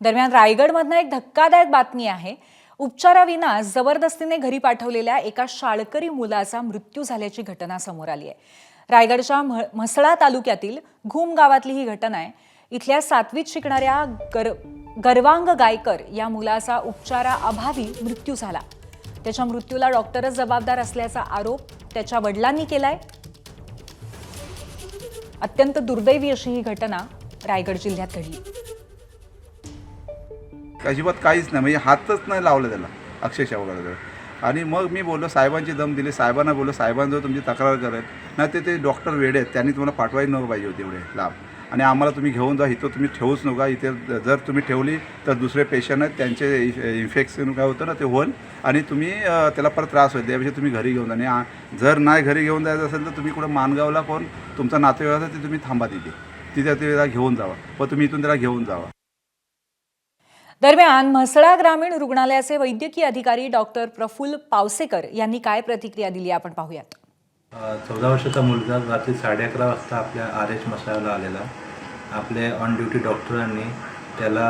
दरम्यान रायगडमधनं एक धक्कादायक बातमी आहे। उपचाराविना जबरदस्तीने घरी पाठवलेल्या एका शाळकरी मुलाचा मृत्यू झाल्याची घटना समोर आली आहे। रायगडच्या म्हसळा तालुक्यातील घुम गावातली ही घटना आहे। इथल्या 7वीत शिकणाऱ्या गर्वांग गायकर या मुलाचा उपचाराअभावी मृत्यू झाला। त्याच्या मृत्यूला डॉक्टरच जबाबदार असल्याचा आरोप त्याच्या वडिलांनी केलाय। अत्यंत दुर्दैवी अशी ही घटना रायगड जिल्ह्यात घडली। अजिबात काहीच नाही, म्हणजे हातच नाही लावलं त्याला अक्षरशः वगैरे। आणि मग मी बोललो, साहेबांची दम दिली, साहेबांना बोललो, साहेबांजवळ तुमची तक्रार करेल नाही ते डॉक्टर वेडे आहेत, त्यांनी तुम्हाला पाठवायला नको पाहिजे होते एवढे लांब, आणि आम्हाला तुम्ही घेऊन जा, इथं तुम्ही ठेवूच नका, इथे जर तुम्ही ठेवली तर दुसरे पेशंट आहेत त्यांचे इन्फेक्शन काय होतं ना ते होईल आणि तुम्ही त्याला परत त्रास होईल, त्यापेक्षा तुम्ही घरी घेऊन जा। आणि जर नाही घरी घेऊन जायचं असेल तर तुम्ही कुठं मानगावला कोण तुमचा नातेवाईक आहे ते तुम्ही थांबा तिथे त्याला घेऊन जावा, व तुम्ही इथून त्याला घेऊन जावा। दरम्यान म्हसळा ग्रामीण रुग्णालयाचे वैद्यकीय अधिकारी डॉक्टर प्रफुल्ल पावसेकर यांनी काय प्रतिक्रिया दिली आपण पाहूयात। 14 वर्षाचा मुलगा रात्री 11:30 वाजता आपल्या RH म्हसळाला आलेला। आपले ऑन ड्युटी डॉक्टरांनी त्याला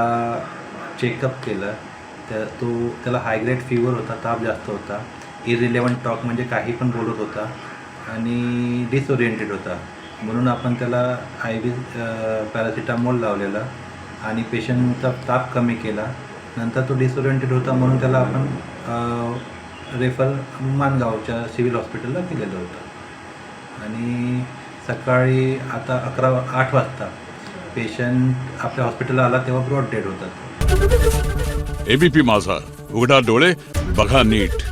चेकअप केलं। त्याला हाय ग्रेड फीवर होता, ताप जास्त होता, इरिलेव्हंट टॉक म्हणजे काही पण बोलत होता आणि डिसओरिएंटेड होता, म्हणून आपण त्याला IV पॅरासिटामॉल लावलेला आणि पेशंटचा ताप कमी केला। नंतर तो डिसओरिएंटेड होता म्हणून त्याला आपण रेफर मानगावच्या सिव्हिल हॉस्पिटलला केलेलं होतं। आणि सकाळी आता 8 वाजता पेशंट आपल्या हॉस्पिटलला आला तेव्हा ब्रॉड डेड होता। ABP माझा, उघडा डोळे बघा नीट।